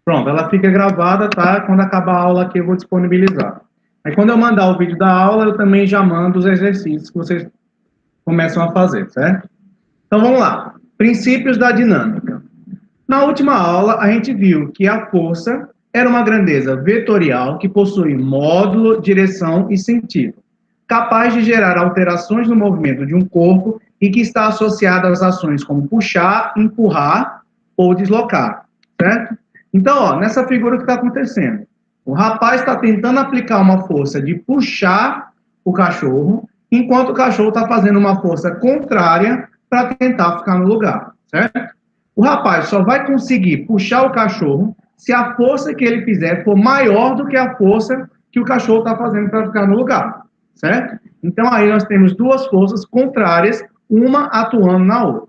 Pronto, ela fica gravada, tá? Quando acabar a aula aqui eu vou disponibilizar. Aí quando eu mandar o vídeo da aula, eu também já mando os exercícios que vocês começam a fazer, certo? Então vamos lá. Princípios da dinâmica. Na última aula, a gente viu que a força era uma grandeza vetorial que possui módulo, direção e sentido, capaz de gerar alterações no movimento de um corpo e que está associada às ações como puxar, empurrar ou deslocar, certo? Então, ó, nessa figura, o que está acontecendo? O rapaz está tentando aplicar uma força de puxar o cachorro, enquanto o cachorro está fazendo uma força contrária para tentar ficar no lugar, certo? O rapaz só vai conseguir puxar o cachorro se a força que ele fizer for maior do que a força que o cachorro está fazendo para ficar no lugar, certo? Então, aí nós temos duas forças contrárias, uma atuando na outra,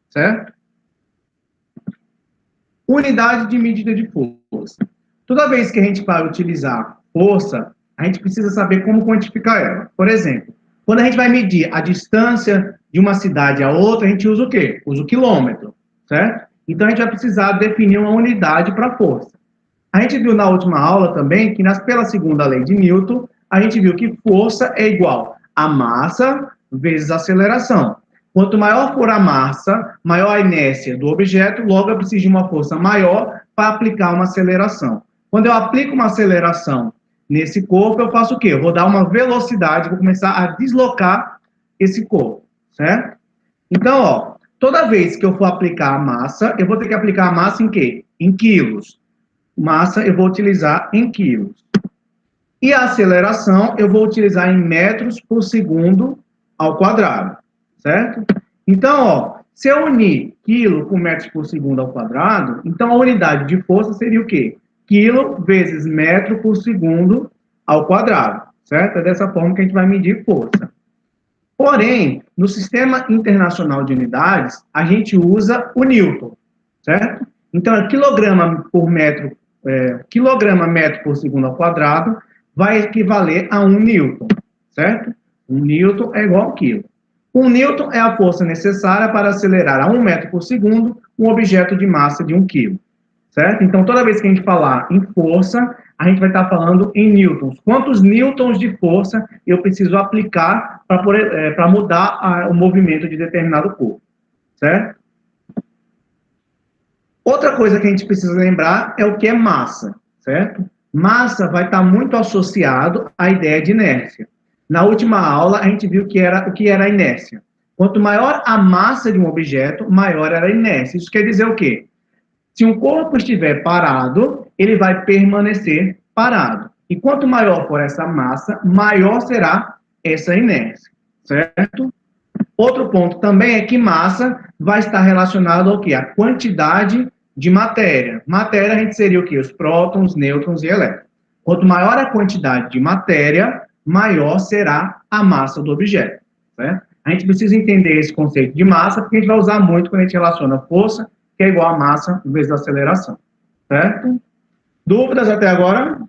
certo? Unidade de medida de força. Toda vez que a gente vai utilizar força, a gente precisa saber como quantificar ela. Por exemplo, quando a gente vai medir a distância de uma cidade a outra, a gente usa o quê? Usa o quilômetro, certo? Então, a gente vai precisar definir uma unidade para força. A gente viu na última aula também que, pela segunda lei de Newton, a gente viu que força é igual a massa vezes aceleração. Quanto maior for a massa, maior a inércia do objeto, logo eu preciso de uma força maior para aplicar uma aceleração. Quando eu aplico uma aceleração nesse corpo, eu faço o quê? Eu vou dar uma velocidade, vou começar a deslocar esse corpo, certo? Então, ó, toda vez que eu for aplicar a massa, eu vou ter que aplicar a massa em quê? Em quilos. Massa eu vou utilizar em quilos. E a aceleração eu vou utilizar em metros por segundo ao quadrado, certo? Então, ó, se eu unir quilo com metros por segundo ao quadrado, então a unidade de força seria o quê? Quilo vezes metro por segundo ao quadrado, certo? É dessa forma que a gente vai medir força. Porém, no Sistema Internacional de Unidades, a gente usa o Newton, certo? Então, quilograma metro por segundo ao quadrado vai equivaler a 1 Newton, certo? 1 Newton é igual a quilo. 1 Newton é a força necessária para acelerar a 1 metro por segundo um objeto de massa de 1 quilo, certo? Então, toda vez que a gente falar em força, a gente vai estar falando em newtons. Quantos newtons de força eu preciso aplicar para mudar o movimento de determinado corpo, certo? Outra coisa que a gente precisa lembrar é o que é massa, certo? Massa vai estar muito associado à ideia de inércia. Na última aula, a gente viu o que era a inércia. Quanto maior a massa de um objeto, maior era a inércia. Isso quer dizer o quê? Se um corpo estiver parado, ele vai permanecer parado. E quanto maior for essa massa, maior será essa inércia, certo? Outro ponto também é que massa vai estar relacionado ao quê? A quantidade de matéria. Matéria, a gente seria o quê? Os prótons, nêutrons e elétrons. Quanto maior a quantidade de matéria, maior será a massa do objeto, certo? A gente precisa entender esse conceito de massa, porque a gente vai usar muito quando a gente relaciona força, que é igual a massa vezes a aceleração, certo? Dúvidas até agora?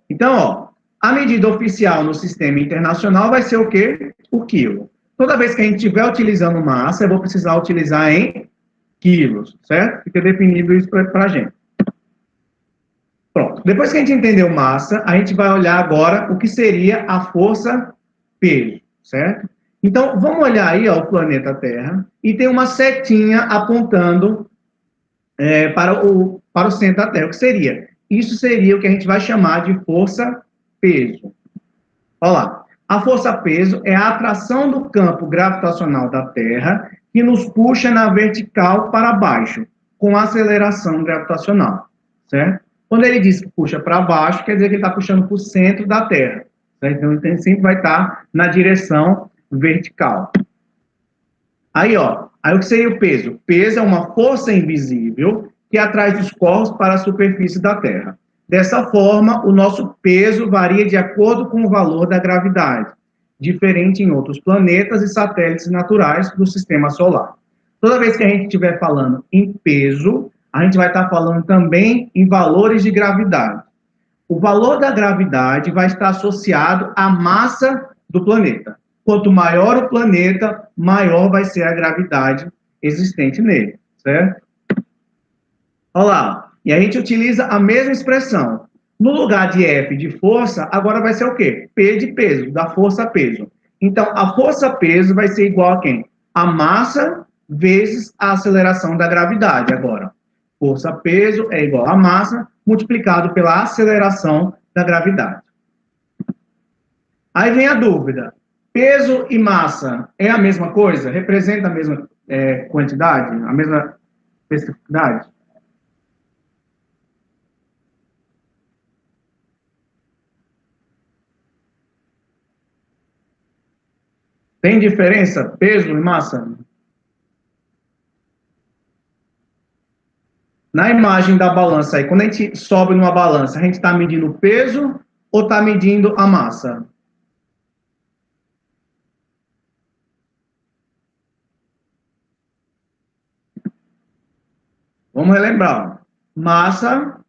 Então, ó, a medida oficial no sistema internacional vai ser o quê? O quilo. Toda vez que a gente estiver utilizando massa, eu vou precisar utilizar em quilos, certo? Fica definido isso para a gente. Pronto. Depois que a gente entendeu massa, a gente vai olhar agora o que seria a força-peso, certo? Então, vamos olhar aí, ó, o planeta Terra, e tem uma setinha apontando para o centro da Terra. O que seria? Isso seria o que a gente vai chamar de força-peso. Olha lá. A força-peso é a atração do campo gravitacional da Terra que nos puxa na vertical para baixo, com aceleração gravitacional, certo? Quando ele diz que puxa para baixo, quer dizer que ele está puxando para o centro da Terra, certo? Então, ele sempre vai estar na direção vertical. Aí, ó, aí o que seria o peso? Peso é uma força invisível que atrai os corpos para a superfície da Terra. Dessa forma, o nosso peso varia de acordo com o valor da gravidade, diferente em outros planetas e satélites naturais do Sistema Solar. Toda vez que a gente estiver falando em peso, a gente vai estar falando também em valores de gravidade. o valor da gravidade vai estar associado à massa do planeta. Quanto maior o planeta, maior vai ser a gravidade existente nele, certo? Olha lá, e a gente utiliza a mesma expressão. No lugar de F de força, agora vai ser o quê? P de peso, da força-peso. Então, a força-peso vai ser igual a quem? A massa vezes a aceleração da gravidade agora. Força-peso é igual a massa multiplicado pela aceleração da gravidade. Aí vem a dúvida. Peso e massa é a mesma coisa? Representa a mesma quantidade? A mesma especificidade? Tem diferença peso e massa? Na imagem da balança aí, quando a gente sobe numa balança, a gente está medindo o peso ou está medindo a massa? Vamos relembrar. Massa,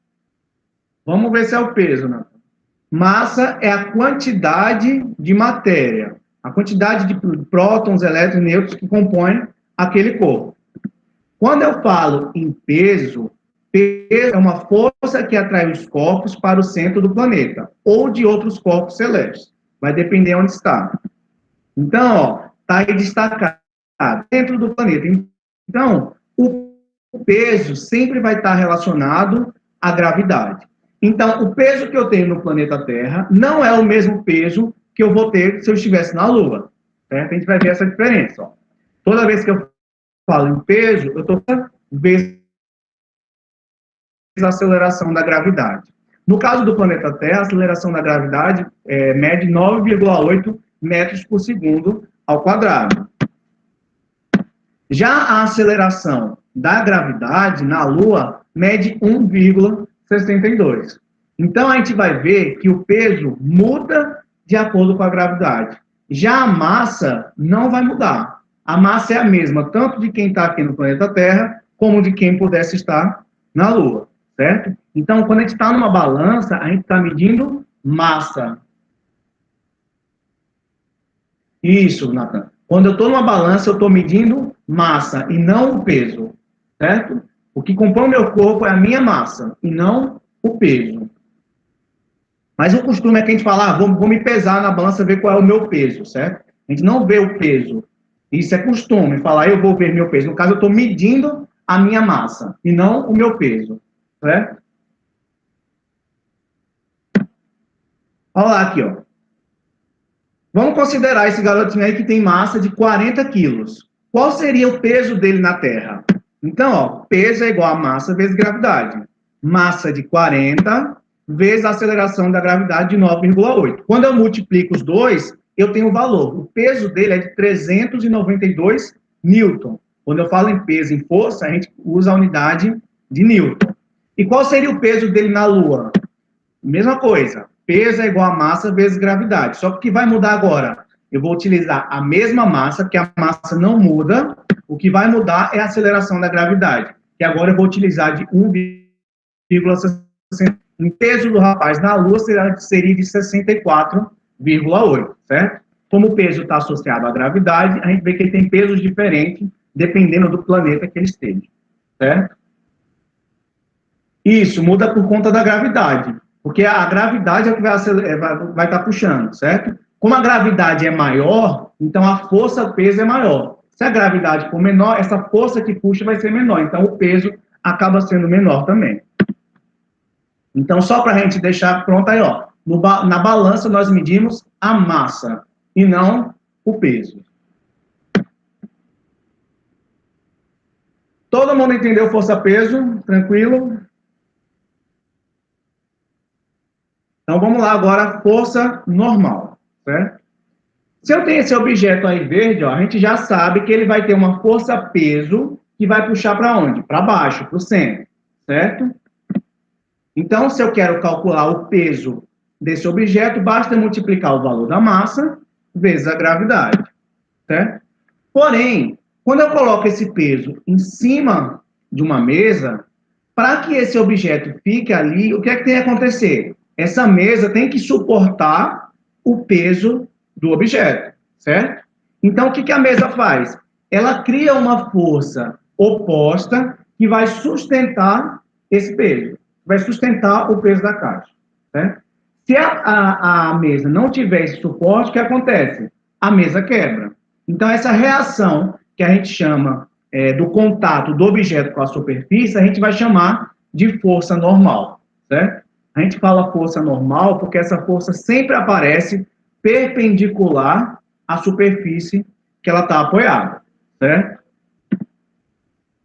vamos ver se é o peso, né? Massa é a quantidade de matéria, a quantidade de prótons, elétrons, nêutrons que compõem aquele corpo. Quando eu falo em peso, peso é uma força que atrai os corpos para o centro do planeta, ou de outros corpos celestes. Vai depender onde está. Então, ó, está aí destacado, dentro do planeta. Então, o peso sempre vai estar relacionado à gravidade. Então, o peso que eu tenho no planeta Terra não é o mesmo peso que eu vou ter se eu estivesse na Lua. Certo? A gente vai ver essa diferença. Ó. Toda vez que eu falo em peso, eu estou vezes a aceleração da gravidade. No caso do planeta Terra, a aceleração da gravidade mede 9,8 metros por segundo ao quadrado. Já a aceleração da gravidade na Lua mede 1,62. Então, a gente vai ver que o peso muda de acordo com a gravidade. Já a massa não vai mudar. A massa é a mesma, tanto de quem está aqui no planeta Terra, como de quem pudesse estar na Lua, certo? Então, quando a gente está numa balança, a gente está medindo massa. Isso, Nathan. Quando eu estou numa balança, eu estou medindo massa e não o peso, certo? O que compõe o meu corpo é a minha massa e não o peso. Mas o costume é que a gente fala, vou me pesar na balança, ver qual é o meu peso, certo? A gente não vê o peso. Isso é costume, falar, eu vou ver meu peso. No caso, eu estou medindo a minha massa e não o meu peso, certo? Olha lá aqui, ó. Vamos considerar esse garotinho aí que tem massa de 40 quilos. Qual seria o peso dele na Terra? Então, ó, peso é igual a massa vezes gravidade. Massa de 40 vezes a aceleração da gravidade de 9,8. Quando eu multiplico os dois, eu tenho o valor. O peso dele é de 392 newton. Quando eu falo em peso, em força, a gente usa a unidade de newton. E qual seria o peso dele na Lua? Mesma coisa. Peso é igual a massa vezes gravidade. Só que o que vai mudar agora? Eu vou utilizar a mesma massa, que a massa não muda. O que vai mudar é a aceleração da gravidade, que agora eu vou utilizar de 1,60. O peso do rapaz na Lua seria de 64,8, certo? Como o peso está associado à gravidade, a gente vê que ele tem pesos diferentes, dependendo do planeta que ele esteja, certo? Isso, muda por conta da gravidade. Porque a gravidade é o que vai estar puxando, certo? Como a gravidade é maior, então a força-peso é maior. Se a gravidade for menor, essa força que puxa vai ser menor. Então o peso acaba sendo menor também. Então, só para a gente deixar pronto aí, ó. Na balança nós medimos a massa e não o peso. Todo mundo entendeu força-peso? Tranquilo? Então, vamos lá agora, força normal, certo? Se eu tenho esse objeto aí verde, ó, a gente já sabe que ele vai ter uma força-peso que vai puxar para onde? Para baixo, para o centro, certo? Então, se eu quero calcular o peso desse objeto, basta multiplicar o valor da massa vezes a gravidade, certo? Porém, quando eu coloco esse peso em cima de uma mesa, para que esse objeto fique ali, o que é que tem que acontecer? essa mesa tem que suportar o peso do objeto, certo? Então, o que a mesa faz? Ela cria uma força oposta que vai sustentar esse peso, vai sustentar o peso da caixa, certo? Se a mesa não tiver esse suporte, o que acontece? A mesa quebra. Então, essa reação que a gente chama do contato do objeto com a superfície, a gente vai chamar de força normal, certo? A gente fala força normal porque essa força sempre aparece perpendicular à superfície que ela está apoiada, certo?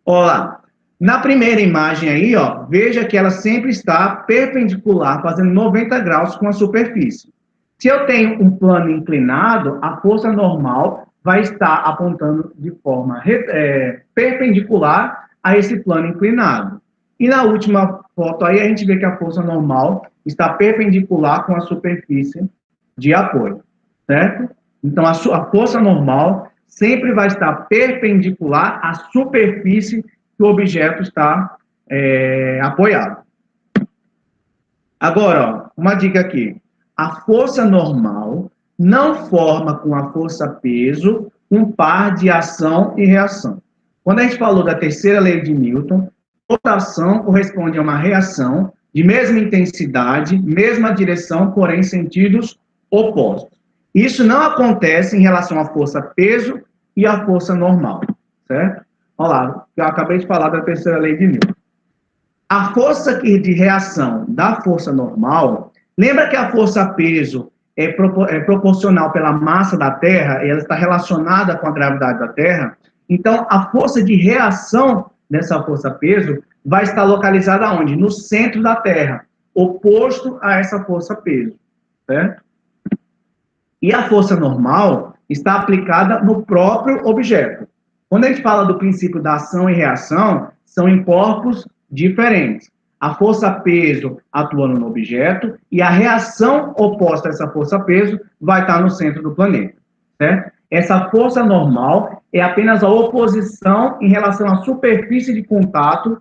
Olha, na primeira imagem aí, ó, veja que ela sempre está perpendicular, fazendo 90 graus com a superfície. Se eu tenho um plano inclinado, a força normal vai estar apontando de forma perpendicular a esse plano inclinado. E na última foto aí, a gente vê que a força normal está perpendicular com a superfície de apoio, certo? Então, a força normal sempre vai estar perpendicular à superfície que o objeto está apoiado. Agora, ó, uma dica aqui. A força normal não forma com a força-peso um par de ação e reação. Quando a gente falou da terceira lei de Newton, toda ação corresponde a uma reação de mesma intensidade, mesma direção, porém sentidos opostos. Isso não acontece em relação à força-peso e à força normal, certo? Olha lá, eu acabei de falar da terceira lei de Newton. A força de reação da força normal, lembra que a força-peso é proporcional pela massa da Terra, e ela está relacionada com a gravidade da Terra? Então, a força de reação dessa força-peso vai estar localizada onde? No centro da Terra, oposto a essa força-peso, certo? E a força normal está aplicada no próprio objeto. Quando a gente fala do princípio da ação e reação, são em corpos diferentes. A força-peso atuando no objeto e a reação oposta a essa força-peso vai estar no centro do planeta, certo? Essa força normal é apenas a oposição em relação à superfície de contato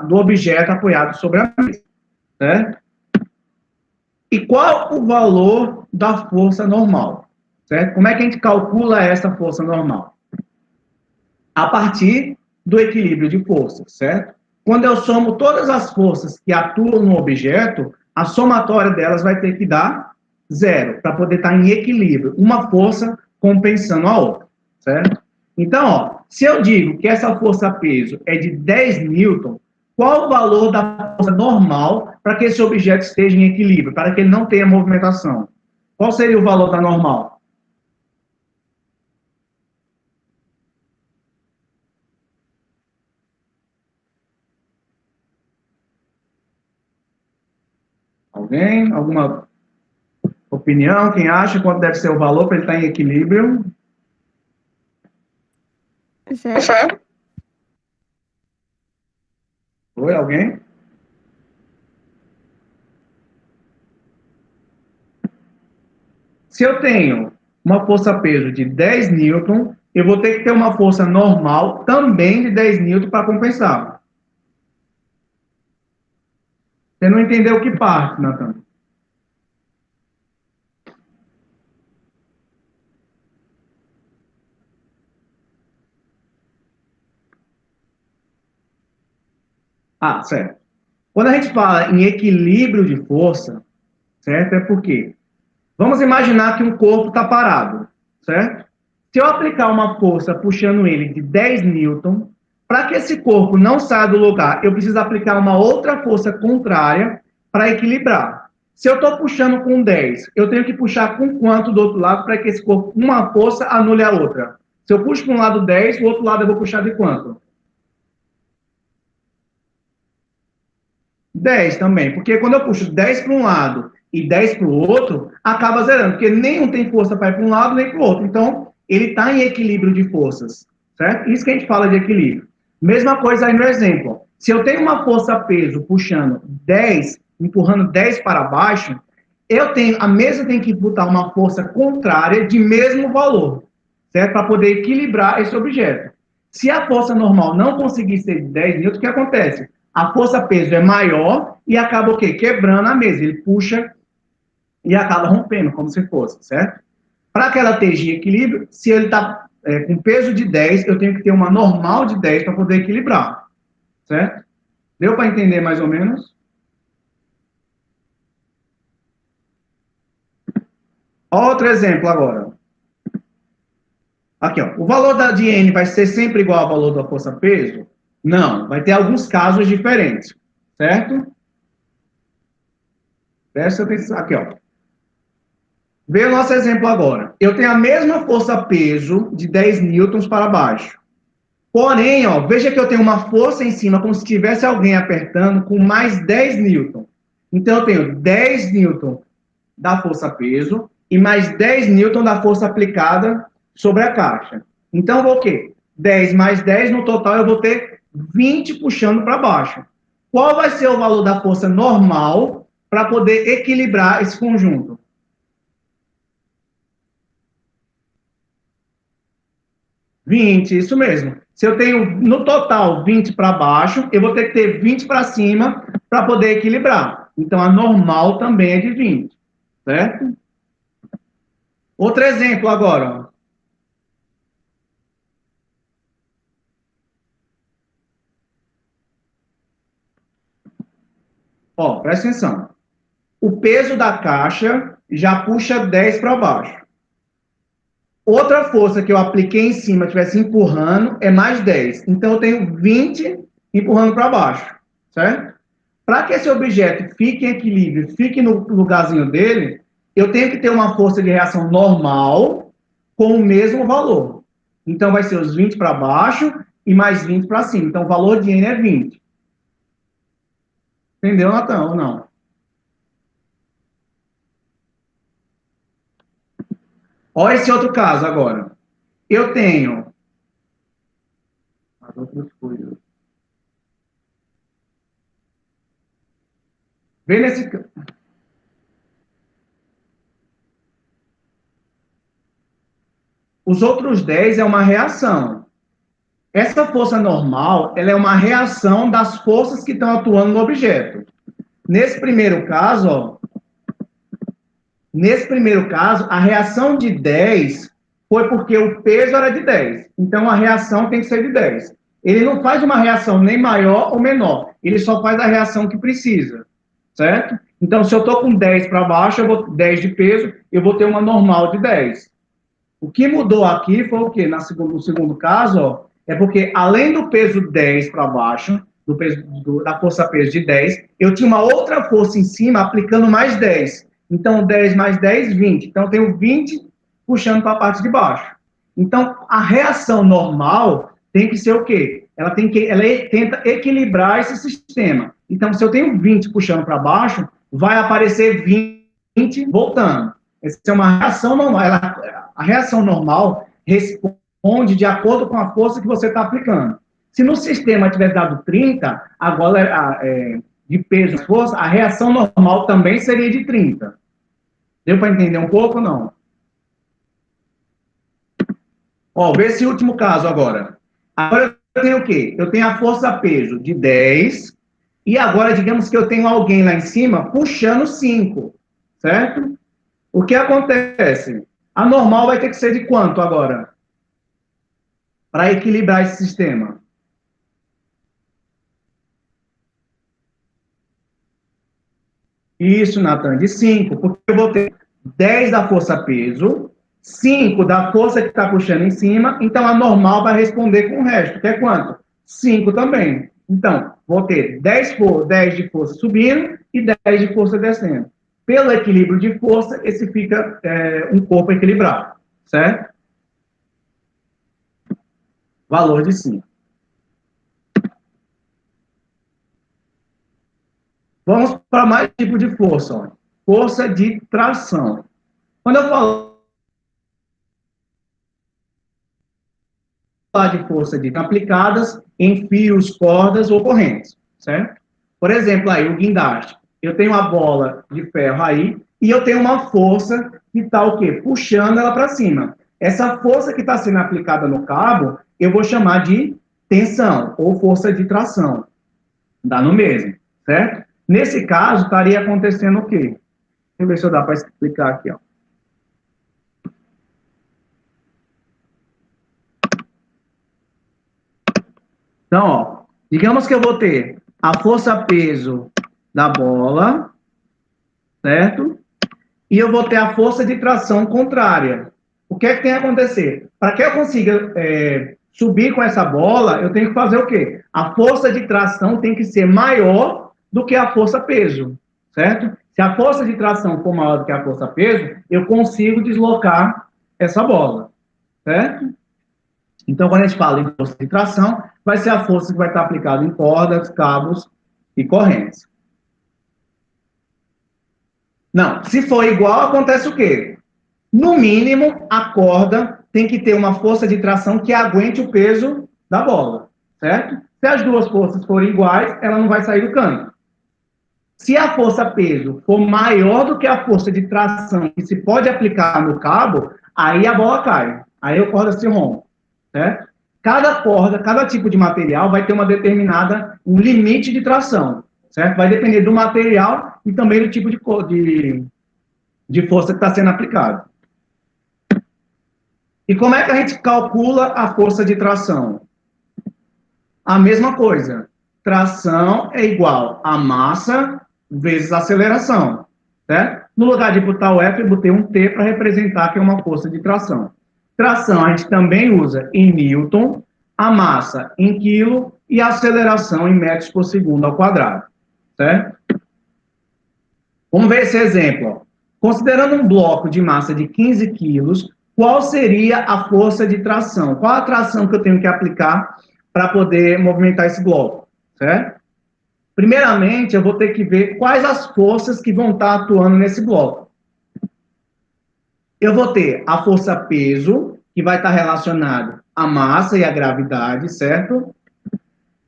do objeto apoiado sobre a mesa, certo? E qual o valor da força normal, certo? Como é que a gente calcula essa força normal? A partir do equilíbrio de forças, certo? Quando eu somo todas as forças que atuam no objeto, a somatória delas vai ter que dar zero, para poder estar em equilíbrio, uma força compensando a outra, certo? Então, ó, se eu digo que essa força-peso é de 10 newton, qual o valor da força normal para que esse objeto esteja em equilíbrio, para que ele não tenha movimentação? Qual seria o valor da normal? Alguém? Alguma opinião? Quem acha quanto deve ser o valor para ele estar em equilíbrio? Zero. Oi, alguém? Se eu tenho uma força-peso de 10 newton, eu vou ter que ter uma força normal também de 10 newton para compensar. Você não entendeu que parte, Natan? Ah, certo. Quando a gente fala em equilíbrio de força, certo? É porque vamos imaginar que um corpo está parado, certo? Se eu aplicar uma força puxando ele de 10 newton, para que esse corpo não saia do lugar, eu preciso aplicar uma outra força contrária para equilibrar. Se eu estou puxando com 10, eu tenho que puxar com quanto do outro lado para que esse corpo, uma força, anule a outra? Se eu puxo para um lado 10, o outro lado eu vou puxar de quanto? 10 também, porque quando eu puxo 10 para um lado e 10 para o outro, acaba zerando, porque nenhum tem força para ir para um lado nem para o outro. Então, ele está em equilíbrio de forças, certo? Isso que a gente fala de equilíbrio. Mesma coisa aí no exemplo. Se eu tenho uma força-peso puxando 10, empurrando 10 para baixo, a mesa tem que botar uma força contrária de mesmo valor, certo? Para poder equilibrar esse objeto. Se a força normal não conseguir ser de 10 newton, o que acontece? a força-peso é maior e acaba o quê? Quebrando a mesa. Ele puxa e acaba rompendo, como se fosse, certo? Para que ela esteja em equilíbrio, se ele está com peso de 10, eu tenho que ter uma normal de 10 para poder equilibrar, certo? Deu para entender mais ou menos? Outro exemplo agora. Aqui, ó. O valor de N vai ser sempre igual ao valor da força-peso? Não, vai ter alguns casos diferentes, certo? Presta atenção. Aqui, ó. Vê o nosso exemplo agora. Eu tenho a mesma força-peso de 10 newtons para baixo. Porém, ó, veja que eu tenho uma força em cima, como se tivesse alguém apertando, com mais 10 newtons. Então, eu tenho 10 newtons da força-peso e mais 10 newtons da força aplicada sobre a caixa. Então, eu vou o quê? 10 mais 10, no total eu vou ter 20 puxando para baixo. Qual vai ser o valor da força normal para poder equilibrar esse conjunto? 20, isso mesmo. Se eu tenho no total 20 para baixo, eu vou ter que ter 20 para cima para poder equilibrar. Então, a normal também é de 20, certo? Outro exemplo agora. Ó, presta atenção. O peso da caixa já puxa 10 para baixo. Outra força que eu apliquei em cima, estivesse empurrando, é mais 10. Então, eu tenho 20 empurrando para baixo, certo? Para que esse objeto fique em equilíbrio, fique no lugarzinho dele, eu tenho que ter uma força de reação normal com o mesmo valor. Então, vai ser os 20 para baixo e mais 20 para cima. Então, o valor de N é 20. Entendeu, Natan, ou não? Olha esse outro caso agora. Eu tenho as outras coisas. Vê nesse. Os outros 10 é uma reação. Essa força normal, ela é uma reação das forças que estão atuando no objeto. Nesse primeiro caso, ó, a reação de 10 foi porque o peso era de 10. Então, a reação tem que ser de 10. Ele não faz uma reação nem maior ou menor. Ele só faz a reação que precisa, certo? Então, se eu estou com 10 para baixo, 10 de peso, eu vou ter uma normal de 10. O que mudou aqui foi o quê? No segundo caso, ó, é porque além do peso 10 para baixo, da força-peso de 10, eu tinha uma outra força em cima aplicando mais 10. Então, 10 mais 10, 20. Então, eu tenho 20 puxando para a parte de baixo. Então, a reação normal tem que ser o quê? Ela tenta equilibrar esse sistema. Então, se eu tenho 20 puxando para baixo, vai aparecer 20 voltando. Essa é uma reação normal. A reação normal responde de acordo com a força que você está aplicando. Se no sistema tivesse dado 30, agora de peso e força, a reação normal também seria de 30. Deu para entender um pouco ou não? Ó, vê esse último caso agora. Agora eu tenho o quê? Eu tenho a força-peso de 10, e agora, digamos que eu tenho alguém lá em cima puxando 5, certo? O que acontece? A normal vai ter que ser de quanto agora? Para equilibrar esse sistema. Isso, Natan, de 5, porque eu vou ter 10 da força-peso, 5 da força que está puxando em cima, então a normal vai responder com o resto, que é quanto? 5 também. Então, vou ter 10 de força subindo e 10 de força descendo. Pelo equilíbrio de força, esse fica um corpo equilibrado, certo? Valor de 5. Vamos para mais tipo de força. Ó. Força de tração. Quando eu falar de força de aplicadas em fios, cordas ou correntes, certo? Por exemplo, aí o guindaste. Eu tenho uma bola de ferro aí e eu tenho uma força que está o quê? Puxando ela para cima. Essa força que está sendo aplicada no cabo, eu vou chamar de tensão ou força de tração. Dá no mesmo, certo? Nesse caso, estaria acontecendo o quê? Deixa eu ver se eu dá para explicar aqui, ó. Então, ó, digamos que eu vou ter a força-peso da bola, certo? E eu vou ter a força de tração contrária. O que é que tem a acontecer? Para que eu consiga subir com essa bola, eu tenho que fazer o quê? A força de tração tem que ser maior do que a força-peso, certo? Se a força de tração for maior do que a força-peso, eu consigo deslocar essa bola, certo? Então, quando a gente fala em força de tração, vai ser a força que vai estar aplicada em cordas, cabos e correntes. Não, se for igual, acontece o quê? No mínimo, a corda tem que ter uma força de tração que aguente o peso da bola, certo? Se as duas forças forem iguais, ela não vai sair do canto. Se a força-peso for maior do que a força de tração que se pode aplicar no cabo, aí a bola cai, aí a corda se rompe, certo? Cada corda, cada tipo de material vai ter uma determinada, um limite de tração, certo? Vai depender do material e também do tipo de força que está sendo aplicado. E como é que a gente calcula a força de tração? A mesma coisa. Tração é igual a massa vezes aceleração, certo? No lugar de botar o F, eu botei um T para representar que é uma força de tração. Tração a gente também usa em Newton, a massa em quilo e a aceleração em metros por segundo ao quadrado, certo? Vamos ver esse exemplo. Considerando um bloco de massa de 15 quilos, qual seria a força de tração? Qual a tração que eu tenho que aplicar para poder movimentar esse bloco, certo? Primeiramente, eu vou ter que ver quais as forças que vão estar atuando nesse bloco. Eu vou ter a força-peso, que vai estar relacionado à massa e à gravidade, certo?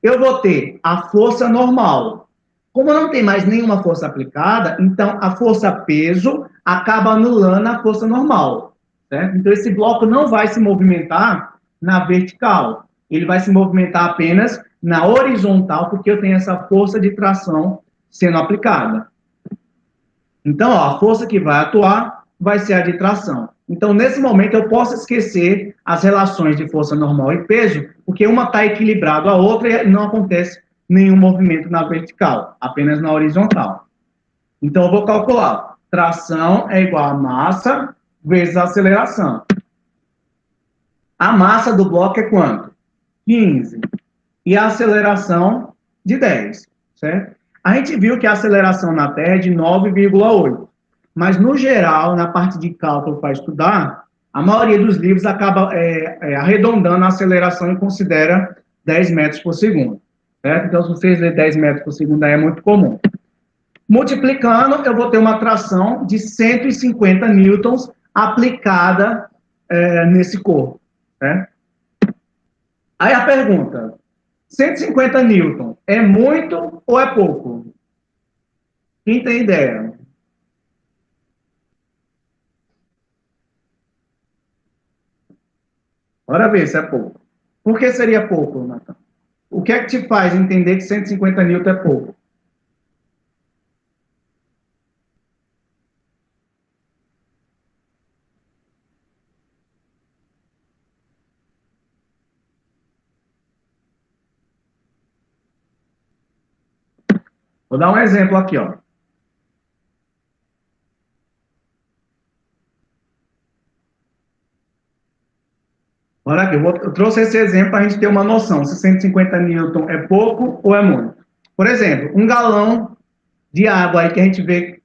Eu vou ter a força normal. Como não tem mais nenhuma força aplicada, então a força-peso acaba anulando a força normal, certo? Então esse bloco não vai se movimentar na vertical, ele vai se movimentar apenas na horizontal, porque eu tenho essa força de tração sendo aplicada. Então, ó, a força que vai atuar vai ser a de tração. Então, nesse momento, eu posso esquecer as relações de força normal e peso, porque uma está equilibrada a outra e não acontece nenhum movimento na vertical, apenas na horizontal. Então, eu vou calcular. Tração é igual a massa vezes a aceleração. A massa do bloco é quanto? 15. E a aceleração de 10, certo? A gente viu que a aceleração na Terra é de 9,8. Mas, no geral, na parte de cálculo para estudar, a maioria dos livros acaba arredondando a aceleração e considera 10 metros por segundo, certo? Então, se vocês lerem 10 metros por segundo, aí é muito comum. Multiplicando, eu vou ter uma tração de 150 newtons aplicada nesse corpo, certo? Aí a pergunta, 150 newton é muito ou é pouco? Quem tem ideia? Bora ver se é pouco. Por que seria pouco, Nathan? O que é que te faz entender que 150 newton é pouco? Vou dar um exemplo aqui, ó. Olha aqui, eu trouxe esse exemplo para a gente ter uma noção se 150 newton é pouco ou é muito. Por exemplo, um galão de água aí que a gente vê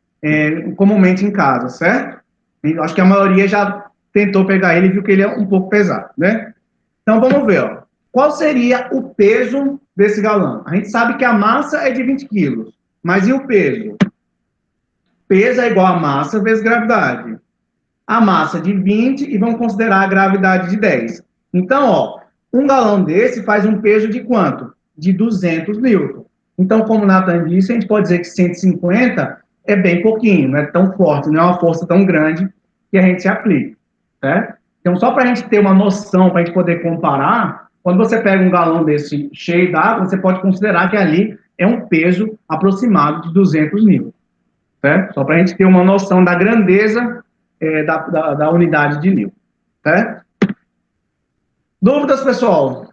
comumente em casa, certo? Eu acho que a maioria já tentou pegar ele e viu que ele é um pouco pesado, né? Então vamos ver, ó. Qual seria o peso desse galão? A gente sabe que a massa é de 20 quilos, mas e o peso? Peso é igual a massa vezes gravidade. A massa de 20 e vamos considerar a gravidade de 10. Então, ó, um galão desse faz um peso de quanto? De 200 newton. Então, como o Nathan disse, a gente pode dizer que 150 é bem pouquinho, não é tão forte, não é uma força tão grande que a gente se aplica, certo? Então, só para a gente ter uma noção, para a gente poder comparar, quando você pega um galão desse cheio d'água, você pode considerar que ali é um peso aproximado de 200 Newton, certo? Só para a gente ter uma noção da grandeza da unidade de Newton, certo? Dúvidas, pessoal?